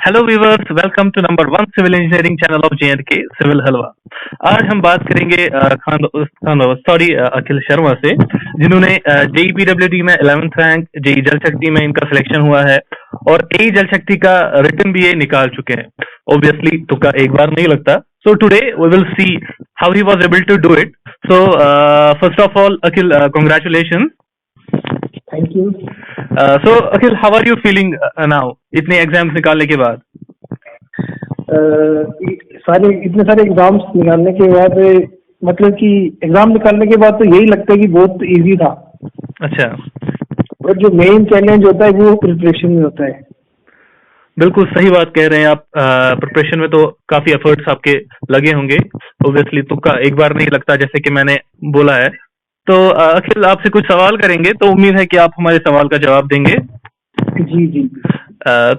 Hello viewers, welcome to number 1 civil engineering channel of J and K civil halwa. आज हम बात करेंगे अखिल शर्मा से, जिन्होंने जेई पीडब्ल्यूडी में 11th रैंक, जेई जल शक्ति में इनका सिलेक्शन हुआ है और जेई जल शक्ति का रिटन भी ये निकाल चुके हैं। ऑब्वियसली तुक्का एक बार नहीं लगता। So today we will see how he was able to do it. So first of all Akhil, congratulation. Thank you. So Akhil, how are you feeling now इतने एग्जाम्स निकालने के बाद? इतने सारे एग्जाम्स निकालने के बाद, मतलब कि एग्जाम निकालने के बाद तो यही लगता है कि बहुत इजी था। अच्छा। और जो मेन चैलेंज होता है वो प्रिपरेशन में होता है। बिल्कुल सही बात कह रहे हैं आप। प्रिपरेशन में तो काफी एफर्ट्स आपके लगे होंगे। ऑब्वियसली तुक्का एक बार नहीं लगता, जैसे कि मैंने बोला है। तो अखिल, आपसे कुछ सवाल करेंगे, तो उम्मीद है कि आप हमारे सवाल का जवाब देंगे। जी जी।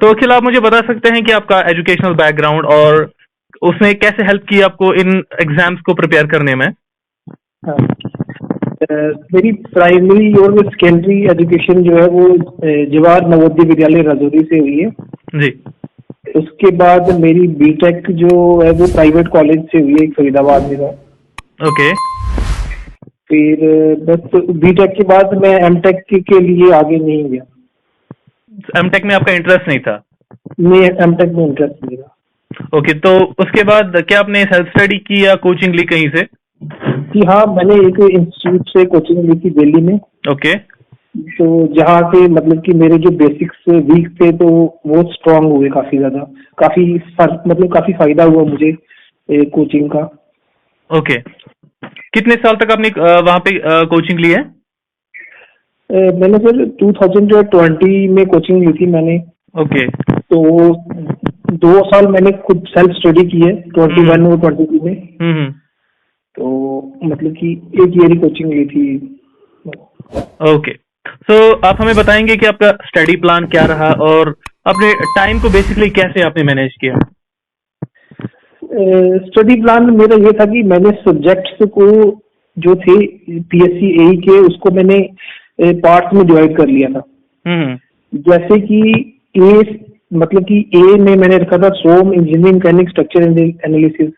तो अखिल, आप मुझे बता सकते हैं कि आपका एजुकेशनल बैकग्राउंड और उसने कैसे हेल्प की आपको इन एग्जाम्स को प्रिपेयर करने में? मेरी प्राइमरी और सेकेंडरी एजुकेशन जो है वो जवाहर नवोदय विद्यालय राजौरी से हुई है जी। उसके बाद मेरी बीटेक जो है वो प्राइवेट कॉलेज से हुई है, फरीदाबाद में। ओके। फिर बस बीटेक के बाद मैं एमटेक के लिए आगे नहीं गया। एमटेक में आपका इंटरेस्ट नहीं था? नहीं, एमटेक में इंटरेस्ट नहीं था। ओके, तो उसके बाद क्या आपने सेल्फ स्टडी की या कोचिंग ली कहीं से? जी हाँ, मैंने एक इंस्टीट्यूट से कोचिंग ली थी दिल्ली में। ओके। तो जहाँ से मतलब कि मेरे जो बेसिक्स वीक थे तो वो स्ट्रांग हुए काफी ज्यादा। काफी फायदा हुआ मुझे कोचिंग का। ओके। कितने साल तक आपने वहां पे कोचिंग ली है? मैंने सर 2020 में कोचिंग ली थी मैंने। ओके। तो 2 साल मैंने खुद सेल्फ स्टडी की है, 21 और 22 में। तो मतलब कि एक ईयर ही कोचिंग ली थी। ओके। सो आप हमें बताएंगे कि आपका स्टडी प्लान क्या रहा और अपने टाइम को बेसिकली कैसे आपने मैनेज किया? स्टडी प्लान मेरा ये था कि मैंने सब्जेक्ट्स को जो थे पीएससी एई के, उसको मैंने पार्ट्स में डिवाइड कर लिया था। जैसे कि मतलब कि ए में मैंने रखा था सोम, इंजीनियरिंग, मैकेनिक्स, स्ट्रक्चर एनालिसिस।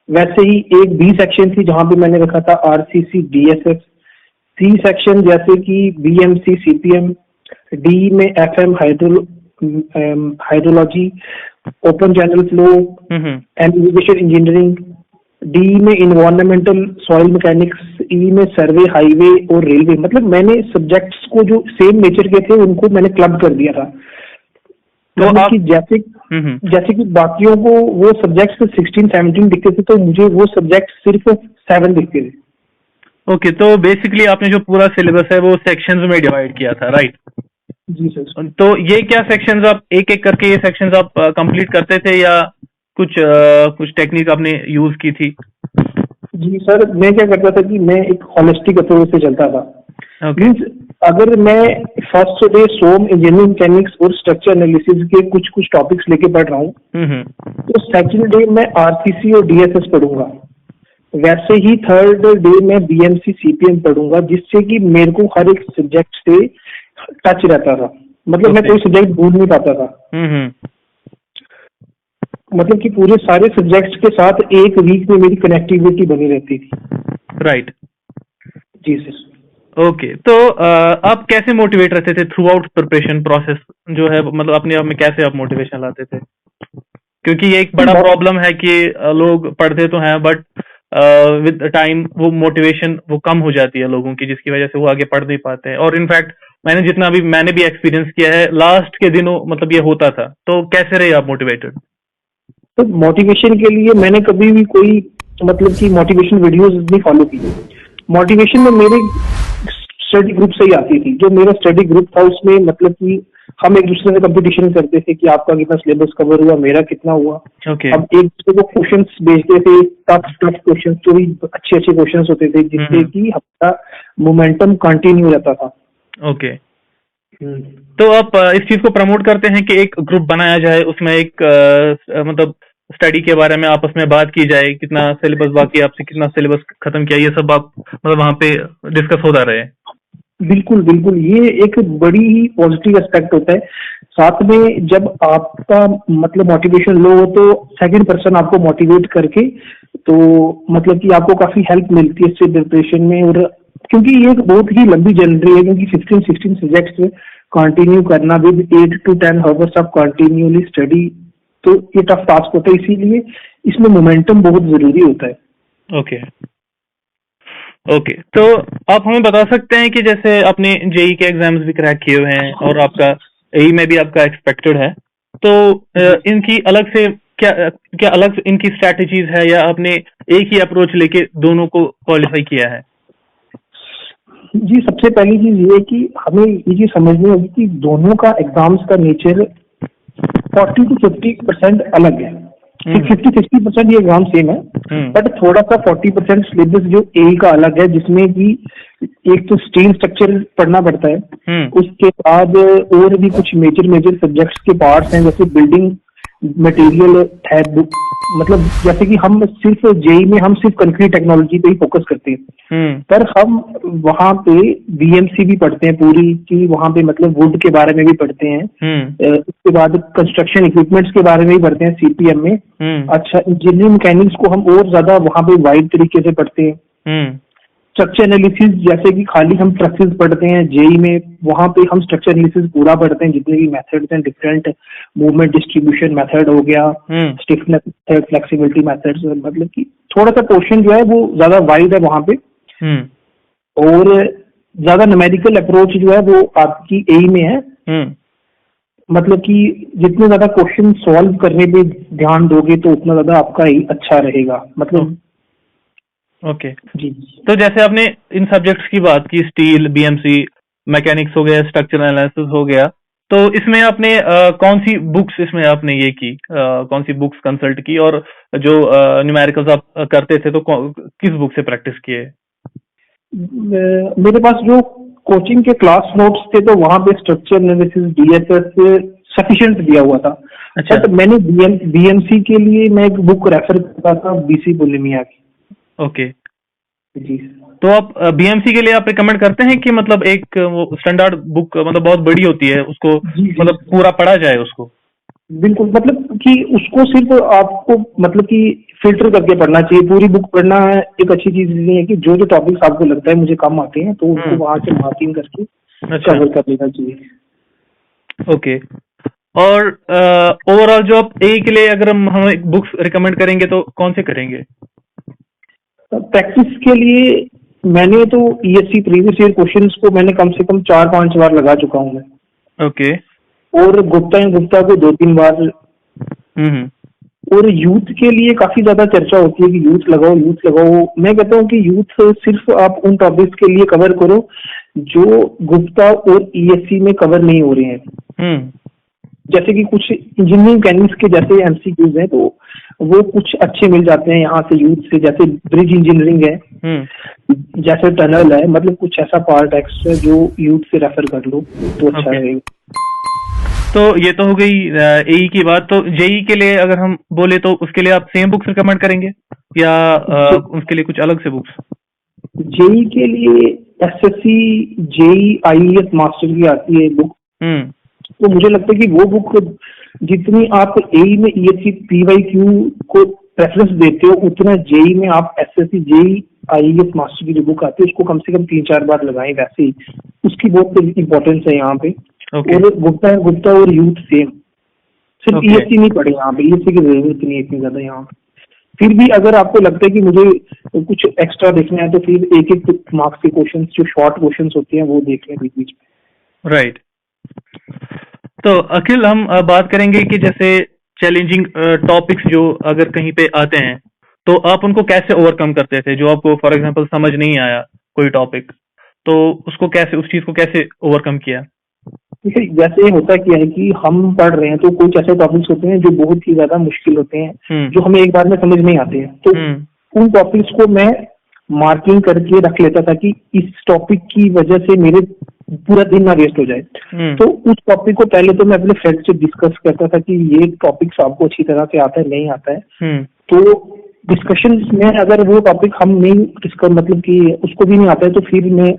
वैसे ही एक बी सेक्शन थी जहां पे मैंने रखा था आरसीसी, डीएसएफ। सी सेक्शन जैसे कि बीएमसी, सीपीएम। डी में FM, hydrology, open channel flow and irrigation engineering. D में इन्वायरमेंटल, सॉइल मैकेनिक्स। ई में सर्वे, हाईवे और रेलवे। मतलब मैंने सब्जेक्ट्स को जो सेम नेचर के थे उनको मैंने क्लब कर दिया था। तो मतलब कि जैसे कि बाकियों को वो सब्जेक्ट्स 16-17 दिखते थे, तो मुझे वो सब्जेक्ट सिर्फ 7 दिखते थे। ओके, तो बेसिकली आपने जो पूरा सिलेबस है वो सेक्शंस में डिवाइड किया था, राइट? जी सर। तो ये क्या सेक्शंस आप एक एक करके ये सेक्शंस आप कंप्लीट करते थे या कुछ टेक्निक आपने यूज की थी? जी सर, मैं क्या करता था कि मैं एक होलिस्टिक अप्रोच से चलता था। मींस अगर मैं फर्स्ट डे सोम, इंजीनियरिंग, मैकेनिक्स और स्ट्रक्चर एनालिसिस के कुछ टॉपिक्स लेके पढ़ रहा हूँ, तो सेकंड डे मैं आरसीसी और डीएसएस पढ़ूंगा। वैसे ही थर्ड डे मैं बीएमसी, सीपीएम पढ़ूंगा, जिससे कि मेरे को हर एक सब्जेक्ट से टच रहता था। मतलब मैं कोई सब्जेक्ट भूल नहीं पाता था। मतलब कि पूरे सारे सब्जेक्ट्स के साथ एक वीक में मेरी कनेक्टिविटी बनी रहती थी। राइट। जी सर। ओके, तो आप कैसे मोटिवेट रहते थे थ्रू आउट प्रिपरेशन प्रोसेस जो है, मतलब अपने आप में कैसे आप मोटिवेशन लाते थे? क्योंकि ये एक बड़ा प्रॉब्लम है कि लोग पढ़ते तो हैं बट विद टाइम वो मोटिवेशन वो कम हो जाती है लोगों की, जिसकी वजह से वो आगे पढ़ नहीं पाते हैं। और इनफैक्ट मैंने भी एक्सपीरियंस किया है लास्ट के दिनों, मतलब ये होता था। तो कैसे रहे आप मोटिवेटेड? तो मोटिवेशन के लिए मैंने कभी भी कोई मतलब कि मोटिवेशन वीडियोस नहीं फॉलो की। मोटिवेशन में मेरे स्टडी ग्रुप से ही आती थी। जो मेरा स्टडी ग्रुप था उसमें मतलब कि हम एक दूसरे से कंपटीशन करते थे कि आपका कितना सिलेबस कवर हुआ, मेरा कितना हुआ। हम एक दूसरे को क्वेश्चंस भेजते थे, टफ क्वेश्चंस, जो भी अच्छे क्वेश्चंस होते थे, जिससे कि हमारा मोमेंटम कंटिन्यू रहता था। ओके। तो आप इस चीज को प्रमोट करते हैं कि एक ग्रुप बनाया जाए, उसमें एक मतलब स्टडी के बारे में आपस में बात की जाए, कितना सिलेबस बाकी, आपसे कितना सिलेबस खत्म किया, ये सब आप मतलब वहां पे डिस्कस होता रहे? बिल्कुल बिल्कुल, ये एक बड़ी ही पॉजिटिव एस्पेक्ट होता है। साथ में जब आपका मतलब मोटिवेशन लो हो तो सेकंड पर्सन आपको मोटिवेट करके, तो मतलब कि आपको काफी हेल्प मिलती है इससे प्रिपरेशन में। और क्योंकि ये एक बहुत ही लंबी जर्नी है, क्योंकि 15-16 सब्जेक्ट्स कंटिन्यू करना with 8 to 10 hours of continually study, तो ये टफ टास्क होता है, इसीलिए इसमें मोमेंटम बहुत जरूरी होता है। ओके ओके, तो आप हमें बता सकते हैं कि जैसे आपने जेई के एग्जाम्स भी क्रैक किए हुए हैं और आपका एई में भी आपका एक्सपेक्टेड है, तो इनकी अलग से क्या क्या अलग इनकी स्ट्रैटेजीज है, या आपने एक ही अप्रोच लेके दोनों को क्वालिफाई किया है? जी, सबसे पहली चीज ये है कि हमें ये चीज समझनी होगी कि दोनों का एग्जाम्स का नेचर 40 to 50% अलग है। 50-60% ये एग्जाम सेम है, बट थोड़ा सा 40% सिलेबस जो ए का अलग है, जिसमें कि एक तो स्ट्रीम स्ट्रक्चर पढ़ना पड़ता है, उसके बाद और भी कुछ मेजर सब्जेक्ट्स के पार्ट्स हैं, जैसे बिल्डिंग मटेरियल है, मतलब जैसे कि हम सिर्फ जेई में हम सिर्फ कंक्रीट टेक्नोलॉजी पे ही फोकस करते हैं, पर हम वहाँ पे बीएमसी भी पढ़ते हैं पूरी, कि वहाँ पे मतलब वुड के बारे में भी पढ़ते हैं, उसके बाद कंस्ट्रक्शन इक्विपमेंट्स के बारे में भी पढ़ते हैं सीपीएम में। अच्छा, इंजीनियरिंग मैकेनिक्स को हम और ज्यादा वहाँ पे वाइड तरीके से पढ़ते हैं। स्ट्रक्चर एनालिसिस, जैसे कि खाली हम स्ट्रक्चर्स पढ़ते हैं जेई में, वहां पे हम स्ट्रक्चर एनालिसिस पूरा पढ़ते हैं, जितने भी मेथड्स हैं, डिफरेंट मूवमेंट डिस्ट्रीब्यूशन मेथड हो गया, स्टिफनेस मेथड, फ्लेक्सिबिलिटी मेथड्स, मतलब कि थोड़ा सा पोर्शन जो है वो ज्यादा वाइड है वहां पे। और ज्यादा न्यूमेरिकल अप्रोच जो है वो आपकी एई में है, मतलब कि जितने ज्यादा क्वेश्चन सॉल्व करने पे ध्यान दोगे तो उतना ज्यादा आपका एई अच्छा रहेगा, मतलब। ओके जी। तो जैसे आपने इन सब्जेक्ट्स की बात की, स्टील, बीएमसी, मैकेनिक्स हो गया, स्ट्रक्चरल एनालिसिस हो गया, तो इसमें आपने कौन सी बुक्स इसमें आपने ये की, कौन सी बुक्स कंसल्ट की, और जो न्यूमेरिकल्स आप करते थे तो किस बुक से प्रैक्टिस किए? मेरे पास जो कोचिंग के क्लास नोट्स थे, तो वहां पे स्ट्रक्चर एनालिसिस, डीएसएस सफिशिएंट दिया हुआ था। अच्छा। बट मैंने बीएमसी के लिए मैं एक बुक रेफर करता था, बीसी बुलिमिया की। ओके जी। तो आप बीएमसी के लिए आप रिकमेंड करते हैं कि मतलब एक वो स्टैंडर्ड बुक, मतलब बहुत बड़ी होती है, उसको मतलब पूरा पढ़ा जाए उसको? बिल्कुल, मतलब कि उसको सिर्फ आपको मतलब कि फिल्टर करके पढ़ना चाहिए, पूरी बुक पढ़ना एक अच्छी चीज नहीं है, कि जो जो टॉपिक्स आपको लगता है मुझे कम आते हैं तो उसको वहां से मार्किंग करके कवर कर लेना चाहिए। ओके। और ओवरऑल जो आप ए के लिए अगर हम बुक्स रिकमेंड करेंगे तो कौन से करेंगे? प्रैक्टिस के लिए मैंने तो ईएससी प्रीवियस ईयर क्वेश्चंस को मैंने कम से कम 4-5 बार लगा चुका हूँ मैं। ओके। और गुप्ता को 2-3 बार। और यूथ के लिए काफी ज्यादा चर्चा होती है कि यूथ लगाओ। मैं कहता हूँ कि यूथ सिर्फ आप उन टॉपिक्स के लिए कवर करो जो गुप्ता और ईएससी में कवर नहीं हो रहे हैं। जैसे कि कुछ इंजीनियरिंग मैकेनिक्स के जैसे एमसीक्यूज हैं, तो वो कुछ अच्छे मिल जाते हैं यहाँ से यूथ से, जैसे ब्रिज इंजीनियरिंग है, जैसे टनल है, मतलब कुछ ऐसा पार्ट एक्स्ट्रा जो यूथ से रेफर कर लो तो अच्छा रहेगा। तो ये तो हो गई एई की बात। तो जेई के लिए अगर हम बोले तो उसके लिए आप सेम बुक्स रिकमेंड करेंगे या उसके लिए कुछ अलग से बुक्स? जेई के लिए एसएससी जेई आईएएस मास्टर की आती है बुक, तो मुझे लगता है कि वो बुक जितनी आप एई में ईएससी पीवाईक्यू को प्रेफरेंस देते हो, उतना जेई में आप एसएससी जेई आईएएस मास्टर की जो बुक आती है उसको कम से कम 3-4 बार लगाएं। वैसे ही उसकी बहुत इंपॉर्टेंस है यहाँ पे। और गुप्ता और यूथ सेम, सिर्फ ईएससी नहीं पढ़े यहाँ पे, ईएससी की जरूरत नहीं है इतनी ज्यादा यहाँ पे। फिर भी अगर आपको लगता है कि मुझे कुछ एक्स्ट्रा देखना है तो फिर एक मार्क्स के क्वेश्चंस जो शॉर्ट क्वेश्चंस होते हैं वो देख लें बीच बीच में। राइट। तो अखिल, हम बात करेंगे कि जैसे चैलेंजिंग टॉपिक्स जो अगर कहीं पे आते हैं तो आप उनको कैसे ओवरकम करते थे? जो आपको फॉर एग्जांपल समझ नहीं आया कोई टॉपिक, तो उसको कैसे, उस चीज को कैसे ओवरकम किया? जैसे होता क्या है कि हम पढ़ रहे हैं तो कुछ ऐसे टॉपिक्स होते हैं जो बहुत ही ज्यादा मुश्किल होते हैं, जो हमें एक बार में समझ नहीं आते हैं, तो उन टॉपिक्स को मैं मार्किंग करके रख लेता था कि इस टॉपिक की वजह से मेरे पूरा दिन ना वेस्ट हो जाए। तो उस टॉपिक को पहले तो मैं अपने फ्रेंड से डिस्कस करता था कि ये टॉपिक्स आपको अच्छी तरह से आता है नहीं आता है, तो डिस्कशन में अगर वो टॉपिक हम नहीं डिस्कस मतलब कि उसको भी नहीं आता है तो फिर मैं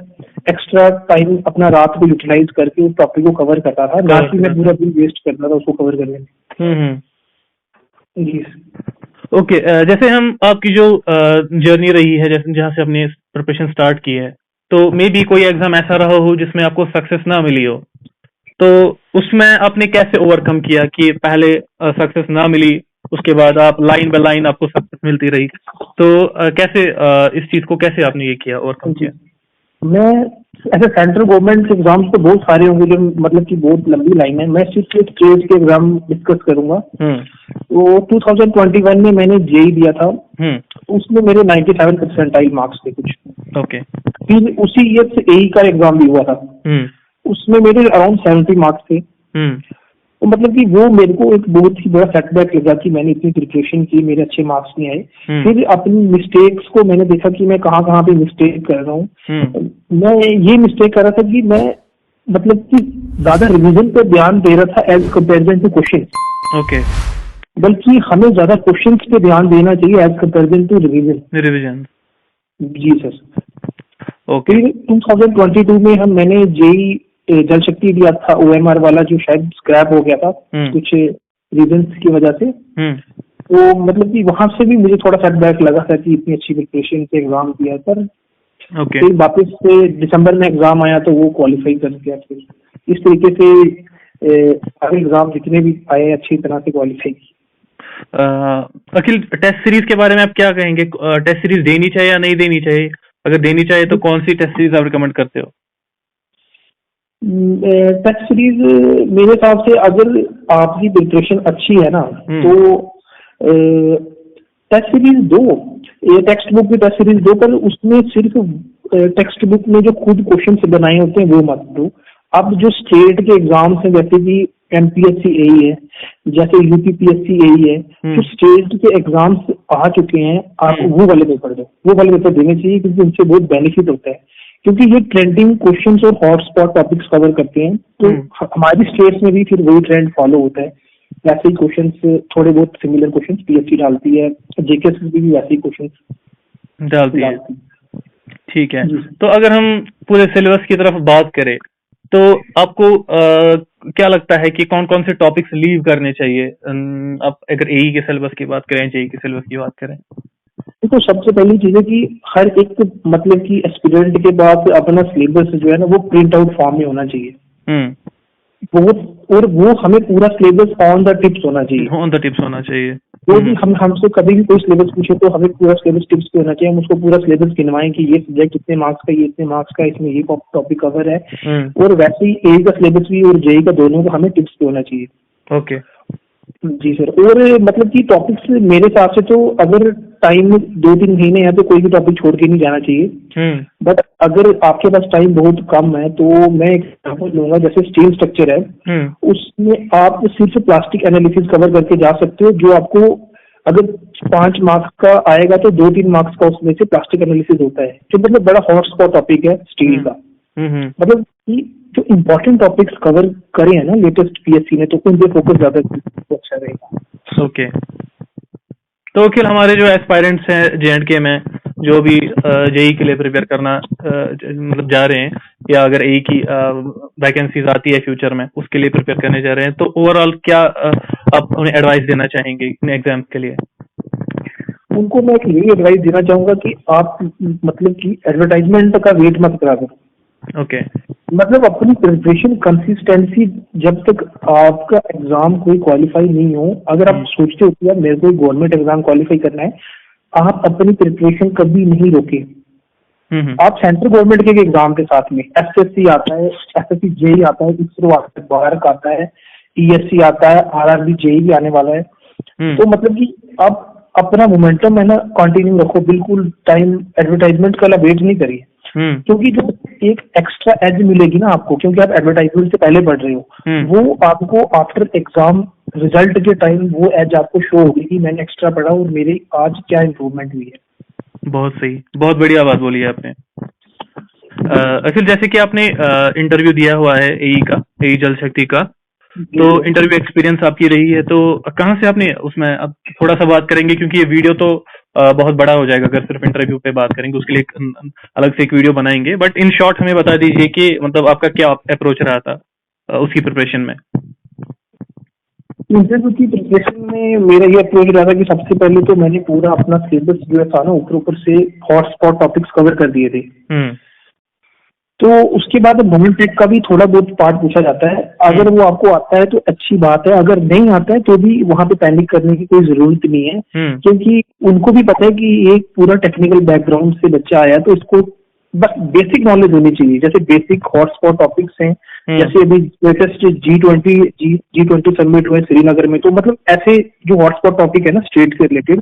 एक्स्ट्रा टाइम अपना रात को यूटिलाइज करके उस टॉपिक को कवर करता था, ना कि मैं पूरा दिन वेस्ट करता था उसको कवर करने में। जी ओके। जैसे हम आपकी जो जर्नी रही है, जैसे जहाँ से आपने प्रिपरेशन स्टार्ट की है, तो मे बी कोई एग्जाम ऐसा रहा हो जिसमें आपको सक्सेस ना मिली हो, तो उसमें आपने कैसे ओवरकम किया कि पहले सक्सेस ना मिली, उसके बाद आप लाइन बाय लाइन आपको सक्सेस मिलती रही, तो कैसे इस चीज को कैसे आपने ये किया, ओवरकम किया? मैं ऐसे सेंट्रल गवर्नमेंट एग्जाम्स तो बहुत सारे होंगे जो मतलब कि बहुत लंबी लाइन है, मैं सिर्फ एक स्टेट के एग्जाम डिस्कस करूंगा। तो 2021 में मैंने जेई दिया था, उसमें मेरे 97 परसेंटाइल मार्क्स थे कुछ। ओके। फिर उसी ईयर से एई का एग्जाम भी हुआ था, उसमें मेरे अराउंड 70 मार्क्स थे। तो मतलब कि वो मेरे को एक बहुत ही बड़ा सेटबैक लगा कि मैंने इतनी प्रिपरेशन की, मेरे अच्छे मार्क्स नहीं आए। फिर अपनी मिस्टेक्स को मैंने देखा कि मैं कहाँ पे मिस्टेक कर रहा हूँ। मैं ये मिस्टेक कर रहा था कि मैं मतलब कि ज्यादा रिवीजन पे ध्यान दे रहा था as comparison to question. Okay. बल्कि हमें ज्यादा क्वेश्चन पे ध्यान देना चाहिए एज कंपेरिजन टू रिवीजन। जी सर। ओके। फिर 2022 में मैंने जेई जल शक्ति दिया था, OMR वाला, जो शायद स्क्रैप हो गया था कुछ रीजंस की वजह से। तो मतलब कि वहां से भी मुझे थोड़ा सेटबैक लगा था कि इतनी अच्छी प्रिपरेशन से एग्जाम दिया, पर फिर वापस से दिसंबर में एग्जाम आया तो वो क्वालिफाई कर गया। फिर इस तरीके से सारे एग्जाम जितने भी आए अच्छी तरह से क्वालिफाई की। अखिल, टेस्ट सीरीज के बारे में आप क्या कहेंगे? टेस्ट सीरीज देनी चाहिए या नहीं देनी चाहिए? अगर देनी चाहिए तो कौन सी टेस्ट सीरीज आप रिकमेंड करते हो? टेस्ट सीरीज मेरे हिसाब से अगर आपकी प्रिपरेशन अच्छी है ना तो टेस्ट सीरीज दो, ये टेक्स्ट बुक की टेस्ट सीरीज दो, पर उसमें सिर्फ टेक्स्ट बुक में जो खुद क्वेश्चन बनाए होते हैं वो मत दो। अब जो स्टेट के एग्जाम्स हैं जैसे कि MPSC AE है, जैसे UPPSC AE है, जो स्टेट के एग्जाम्स आ चुके हैं, आप वो वाले पेपर दो, वो वाले पेपर देने चाहिए, क्योंकि उनसे बहुत बेनिफिट होता है, क्योंकि ये ट्रेंडिंग क्वेश्चंस और हॉटस्पॉट टॉपिक्स कवर करते हैं। तो हमारी स्टेट्स में भी फिर वही ट्रेंड फॉलो होता है, वैसे ही क्वेश्चंस, थोड़े बहुत सिमिलर क्वेश्चंस PSC डालती है, JKS भी वैसे ही क्वेश्चंस डालती है। ठीक है। तो अगर हम पूरे सिलेबस की तरफ बात करें तो आपको क्या लगता है कि कौन कौन से टॉपिक्स लीव करने चाहिए? आप अगर AE के सिलेबस की बात करें, JEE के सिलेबस की बात करें? तो सबसे पहली चीज है कि हर एक मतलब कि एस्पिरेंट के पास अपना सिलेबस जो है ना वो प्रिंट आउट फॉर्म में होना चाहिए। और वो हमें पूरा सिलेबस ऑन द टिप्स होना चाहिए। ऑन द टिप्स होना चाहिए। तो भी हमसे कभी भी कोई सिलेबस पूछे तो हमें पूरा सिलेबस टिप्स पे होना चाहिए। हम उसको पूरा सिलेबस गिनवाएं कि ये सब्जेक्ट इतने मार्क्स का, ये इतने मार्क्स का, इसमें ये टॉपिक कवर है। और वैसे ही AE का सिलेबस भी और JEE का दोनों का हमें टिप्स पे होना चाहिए। ओके जी सर। और मतलब कि टॉपिक्स मेरे हिसाब से तो अगर टाइम 2-3 महीने है तो कोई भी टॉपिक छोड़ के नहीं जाना चाहिए। बट अगर आपके पास टाइम बहुत कम है तो मैं एक एग्जांपल लूंगा, जैसे स्टील स्ट्रक्चर है, उसमें आप सिर्फ प्लास्टिक एनालिसिस कवर करके जा सकते हो, जो आपको अगर 5 मार्क्स का आएगा तो 2-3 मार्क्स का उसमें से प्लास्टिक एनालिसिस होता है, जो मतलब बड़ा हॉटस्पॉट टॉपिक है स्टील का। मतलब कि जो इम्पोर्टेंट टॉपिक्स कवर करे हैं ना लेटेस्ट PSC ने, तो उन पे फोकस ज्यादा अच्छा रहेगा। ओके। तो अखिल, हमारे जो एस्पायरेंट्स हैं JNK में, जो भी JEE के लिए प्रिपेयर करना मतलब जा रहे हैं, या अगर AE की वैकेंसीज आती है फ्यूचर में उसके लिए प्रिपेयर करने जा रहे हैं, तो ओवरऑल क्या आप उन्हें एडवाइस देना चाहेंगे इन एग्जाम्स के लिए? उनको मैं यही एडवाइस देना चाहूंगा कि आप मतलब कि एडवर्टाइजमेंट का वेट मत करा करो। ओके। मतलब अपनी प्रिपरेशन कंसिस्टेंसी, जब तक आपका एग्जाम कोई क्वालिफाई नहीं हो, अगर आप सोचते हो कि यार मेरे को गवर्नमेंट एग्जाम क्वालिफाई करना है, आप अपनी प्रिपरेशन कभी नहीं रोके। आप सेंट्रल गवर्नमेंट के एग्जाम के साथ में SSC आता है, SSC JEE आता है, ISRO आता है, बारक आता है, ESC आता है, RRB JEE भी आने वाला है। तो मतलब कि आप अपना मोमेंटम है ना कंटिन्यू रखो, बिल्कुल टाइम एडवर्टाइजमेंट का वेट नहीं करिए। क्योंकि जो एक एक्स्ट्रा एज मिलेगी ना आपको, क्योंकि आप एडवर्टाइजमेंट से पहले पढ़ रहे हो, वो आपको आफ्टर एग्जाम रिजल्ट के टाइम वो एज आपको शो होगी कि मैंने एक्स्ट्रा पढ़ा और मेरी आज क्या इम्प्रूवमेंट हुई है। बहुत सही, बहुत बढ़िया बात बोली है आपने। अखिल, जैसे कि आपने इंटरव्यू दिया हुआ है AE का, AE जल शक्ति का, तो इंटरव्यू एक्सपीरियंस आपकी रही है, तो कहाँ से आपने उसमें, अब थोड़ा सा बात करेंगे क्योंकि ये वीडियो तो बहुत बड़ा हो जाएगा अगर सिर्फ इंटरव्यू पे बात करेंगे, उसके लिए अलग से एक वीडियो बनाएंगे। बट इन शॉर्ट हमें बता दीजिए कि मतलब आपका क्या अप्रोच रहा था उसकी प्रिपरेशन में। इंटरव्यू की प्रिपरेशन में मेरा ये अप्रोच रहा था कि सबसे पहले तो मैंने पूरा अपना सिलेबस जो था ना ऊपर से हॉटस्पॉट टॉपिक्स कवर कर दिए थे। तो उसके बाद मोमेंट टेक का भी थोड़ा बहुत पार्ट पूछा जाता है, अगर वो आपको आता है तो अच्छी बात है, अगर नहीं आता है तो भी वहां पे पैनिक करने की कोई जरूरत नहीं है, क्योंकि उनको भी पता है कि एक पूरा टेक्निकल बैकग्राउंड से बच्चा आया तो इसको बस बेसिक नॉलेज होनी चाहिए। जैसे बेसिक हॉटस्पॉट टॉपिक्स हैं, जैसे अभी लेटेस्ट G20 समिट हुए श्रीनगर में, तो मतलब ऐसे जो हॉटस्पॉट टॉपिक है ना स्टेट के रिलेटेड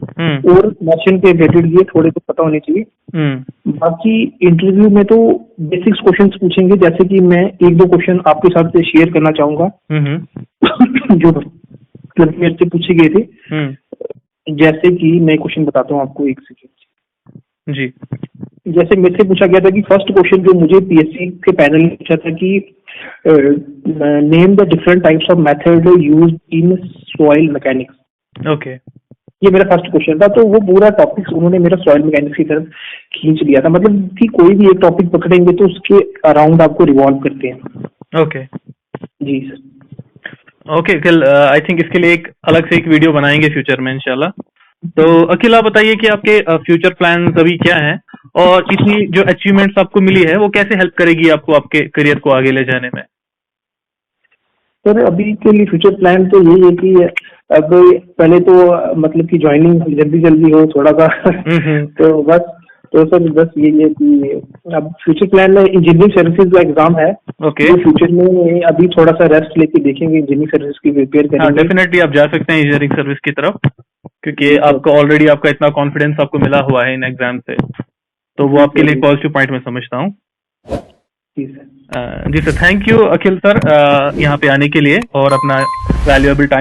और नेशन के रिलेटेड, ये थोड़े तो पता होने चाहिए। बाकी इंटरव्यू में तो बेसिक्स क्वेश्चंस पूछेंगे, जैसे कि मैं एक दो क्वेश्चन आपके साथ से शेयर करना चाहूंगा जो मेरे से पूछे गए थे। जैसे कि मैं क्वेश्चन बताता हूँ आपको, एक सेकेंड जी। जैसे मेरे से पूछा गया था कि फर्स्ट क्वेश्चन जो मुझे पीएससी के पैनल ने पूछा था कि name the different types of method used in soil mechanics. Okay, ये मेरा फर्स्ट क्वेश्चन था। तो वो पूरा टॉपिक उन्होंने मेरा सॉइल मैकेनिक्स की तरफ खींच लिया था, मतलब कि कोई भी एक टॉपिक पकड़ेंगे तो उसके अराउंड आपको रिवॉल्व करते हैं। ओके जी sir. Okay Akhil, I think इसके लिए एक अलग से एक वीडियो बनाएंगे फ्यूचर में इंशाल्लाह। तो अखिल आप बताइए कि आपके फ्यूचर प्लान्स अभी क्या हैं, और इतनी जो अचीवमेंट्स आपको मिली है वो कैसे हेल्प करेगी आपको आपके करियर को आगे ले जाने में। सर अभी के लिए फ्यूचर प्लान तो यही है कि अब पहले तो मतलब कि ज्वाइनिंग जल्दी हो थोड़ा सा तो बस यही है कि अब फ्यूचर प्लान में इंजीनियरिंग सर्विसेज का एग्जाम है। ओके, तो फ्यूचर में अभी थोड़ा सा रेस्ट लेके देखेंगे, इंजीनियरिंग सर्विस की प्रिपेयर करेंगे। हाँ डेफिनेटली आप जा सकते हैं इंजीनियरिंग सर्विस की तरफ, क्योंकि आपको ऑलरेडी आपका इतना कॉन्फिडेंस आपको मिला हुआ है इन एग्जाम से, तो वो आपके लिए पॉजिटिव पॉइंट में समझता हूँ। जी sir, thank you Akhil sir यहाँ पे आने के लिए और अपना वैल्यूएबल टाइम